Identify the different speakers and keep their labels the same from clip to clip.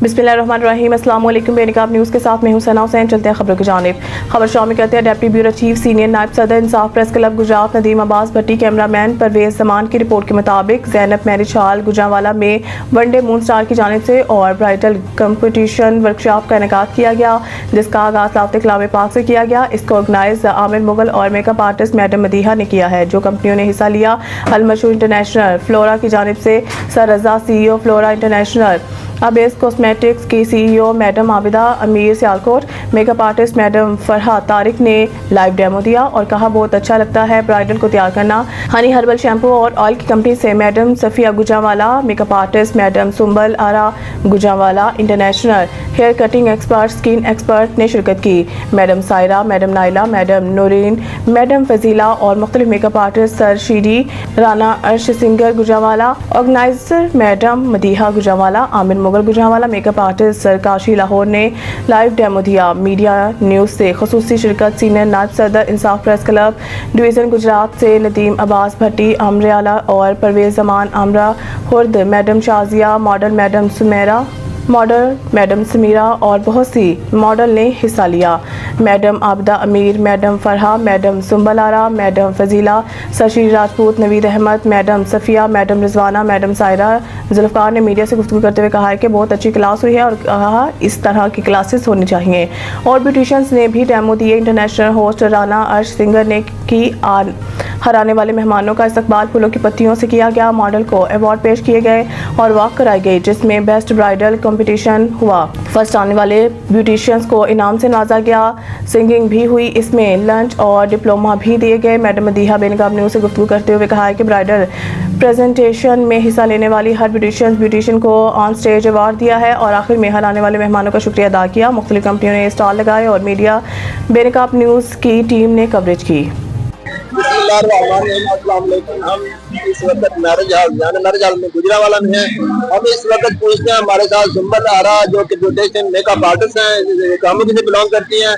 Speaker 1: बिस्मिल्लाहिर्रहमानिर्रहीम। अस्सलाम वालेकुम। बेनकाब न्यूज़ के साथ मैं हूं सना हुसैन। चलते हैं खबरों की जानिब। खबर शामिल करते हैं डिप्टी ब्यूरो चीफ सीनियर नायब सदर इंसाफ प्रेस क्लब गुजरात नदीम अब्बास भट्टी कैमरामैन परवेज जमान की रिपोर्ट के मुताबिक ज़ैनब मैरिज हॉल गुजरांवाला में वनडे मून स्टार की जानिब से और ब्राइडल कंपटीशन वर्कशॉप का इनेकाद किया गया, जिसका आगाज़ लाफ्ते कलाम पाक से किया गया। इसको ऑर्गेनाइज आमिर मुगल और मेकअप आर्टिस्ट मैडम मदीहा ने किया है। जो कंपनियों ने हिस्सा लिया, अलमशहूर इंटरनेशनल फ्लोरा की जानिब से सर रजा CEO flora international, abyss cosmetics की CEO मैडम आबिदा अमीर Sialkot, makeup artist madam Farha Tariq ने लाइव डेमो दिया और कहा बहुत अच्छा लगता है ब्राइडल को तैयार करना। हनी हर्बल शैम्पू और ऑयल की कंपनी से madam Safia Gujranwala, makeup artist madam Sumbal Ara Gujranwala, international hair cutting expert skin expert ने शिरकत की। Madam Saira, madam Naila, madam Noreen, madam Fazila और मुख्तलिफ makeup artist sir Sheeri Rana Arsh singer Gujranwala, organiser madam Madiha Gujranwala, Aamir Mughal Gujranwala, makeup artist sir Kashi Lahore ने लाइव डेमो दिया। मीडिया न्यूज़ से खसूसी शिरकत सीनियर नायब सदर इंसाफ प्रेस क्लब डिवीज़न गुजरात से नदीम अब्बास भट्टी आमरेआला और Parvez Zaman Amra Khurd, madam Shazia, model madam Sumera, model madam Samira और बहुत सी मॉडल ने हिस्सा लिया। Madam Abida Amir, madam Farha, madam Sumbal Ara, madam Fazila, Sashi Rajput, Naveed Ahmed, madam Safia, madam Rizwana, madam Saira Zulfiqar ने मीडिया से गुफ्तगू करते हुए कहा है कि बहुत अच्छी क्लास हुई है और कहा इस तरह की क्लासेस होनी चाहिए। और ब्यूटिशियंस ने भी डेमो दिए। International host Rana Arsh singer ने की हर आने वाले मेहमानों का इस्तकबाल फूलों की पत्तियों से किया गया। मॉडल को अवार्ड पेश किए गए और वॉक कराई गई, जिसमें बेस्ट ब्राइडल कंपटीशन हुआ। फर्स्ट आने वाले ब्यूटिशियंस को इनाम से नवाजा गया। सिंगिंग भी हुई, इसमें लंच और डिप्लोमा भी दिए गए। मैडम मदीहा बेनकाब न्यूज़ से गुफ्तगू करते हुए कहा है कि ब्राइडल प्रेजेंटेशन में हिस्सा लेने वाली हर ब्यूटिशियन को ऑन स्टेज अवार्ड दिया है और आखिर में हर आने वाले मेहमानों का शुक्रिया अदा किया। मुख्तलिफ कंपनियों ने स्टॉल लगाए और मीडिया बेनकाब न्यूज़ की टीम ने कवरेज की।
Speaker 2: हम इस वक्त मैरिज हॉल में गुजरांवाला में हैं। हम इस वक्त पूछते हैं, हमारे साथ सुंबल आरा जो कि ब्यूटिशियन मेकअप आर्टिस्ट हैं, कामों से बिलोंग करती हैं,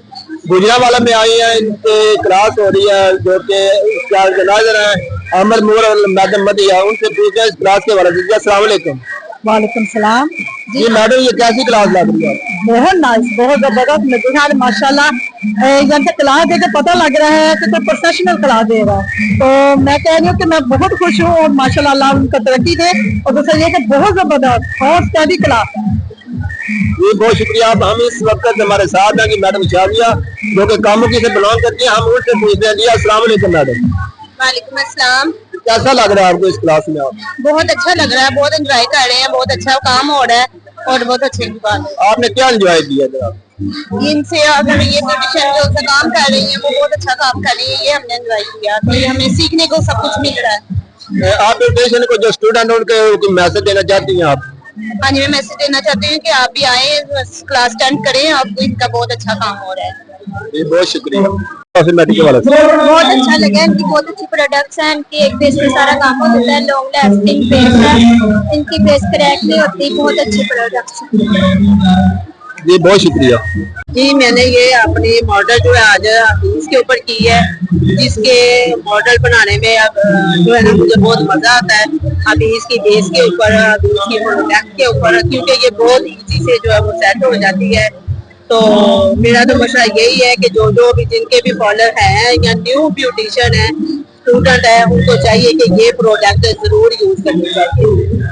Speaker 2: गुजरांवाला में आई हैं। इनके क्लास हो रही है जो कि ऑर्गेनाइजर हैं आमिर मुगल और मैडम मदीहा। उनसे पूछते हैं इस क्लास के बारे में। अस्सलाम वालेकुम।
Speaker 3: वालेकुम सलाम
Speaker 2: जी मैडम, ये कैसी क्लास लग रही है?
Speaker 3: बहुत नाइस, बहुत जबरदस्त मजेदार माशाल्लाह। जब से क्लास देकर पता लग रहा है कि तो प्रोफेशनल क्लास दे रहा है, तो मैं कह रही हूँ कि मैं बहुत खुश हूँ और माशाल्लाह अल्लाह उनका तरक्की दे। और दूसरा ये कि बहुत जबरदस्त और स्टडी क्लास है।
Speaker 2: जी बहुत शुक्रिया। हम इस वक्त हमारे साथ हैं कि मैडम शाजिया जो कि कामुकी से बिलोंग करती है। हम उनसे पूछते हैं। जी अस्सलाम वालेकुम मैडम।
Speaker 4: वालेकुम अस्सलाम।
Speaker 2: कैसा लग रहा है आपको इस क्लास में? आप
Speaker 4: बहुत अच्छा लग रहा है, बहुत एंजॉय कर रहे हैं, बहुत अच्छा काम हो रहा है और बहुत अच्छी बात है।
Speaker 2: आपने क्या एंजॉय किया जनाब?
Speaker 4: इनसे अगर ये ब्यूटिशियन जो सा काम कर रही है वो बहुत अच्छा काम कर रही है, ये हमने एंजॉय किया। तो ये हमें सीखने को सब कुछ मिल रहा है।
Speaker 2: आप ब्यूटिशियन को जो स्टूडेंट उनको मैसेज देना चाहती हैं आप?
Speaker 4: हाँ जी, मैं मैसेज देना चाहती हूँ कि आप भी आए, क्लास अटेंड करें, आपको इनका बहुत अच्छा काम हो रहा है।
Speaker 2: जी बहुत शुक्रिया। बहुत
Speaker 4: अच्छा लगा, इनकी बहुत अच्छी प्रोडक्ट्स हैं। इनकी एक बेस पे सारा काम होता है, लॉन्ग लास्टिंग बेस है, इनकी बेस क्रैक नहीं होती, बहुत अच्छी प्रोडक्ट्स हैं।
Speaker 2: जी बहुत शुक्रिया।
Speaker 5: जी मैंने ये अपनी मॉडल जो है आज इसके ऊपर की है, जिसके मॉडल बनाने में अब जो है ना मुझे बहुत मजा आता है। अभी इसकी बेस के ऊपर, अभी इसकी प्रोडक्ट के ऊपर, क्योंकि ये बहुत इजी से जो है वो सेट हो जाती है। तो मेरा तो मशवरा यही है कि जो भी जिनके भी फॉलोअर हैं या न्यू ब्यूटिशियन है, स्टूडेंट है, उनको चाहिए कि ये प्रोडक्ट जरूर यूज करनी चाहिए।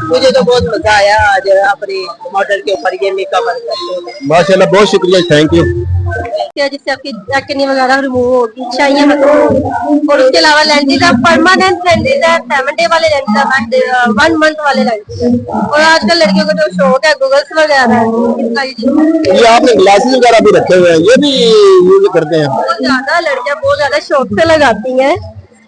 Speaker 5: मुझे तो बहुत मजा आया आज अपने मॉडल के ऊपर ये मेकअप करते हुए।
Speaker 2: माशाल्लाह, बहुत शुक्रिया, थैंक यू।
Speaker 4: जिससे आपकी एक्ने वगैरह रिमूव होगी, चाहिए मतलब। और उसके अलावा लेंसेज है, परमानेंट लेंसेज है, 7 डे वाले लेंसेज है, 1 मंथ वाले लेंसेज है। और आजकल लड़कियों को जो शौक है गूगल्स वगैरह है,
Speaker 2: ये आपने ग्लासेस वगैरह भी रखे हुए हैं, ये भी यूज करते हैं?
Speaker 4: बहुत ज्यादा लड़कियां बहुत ज्यादा शौक से लगाती हैं।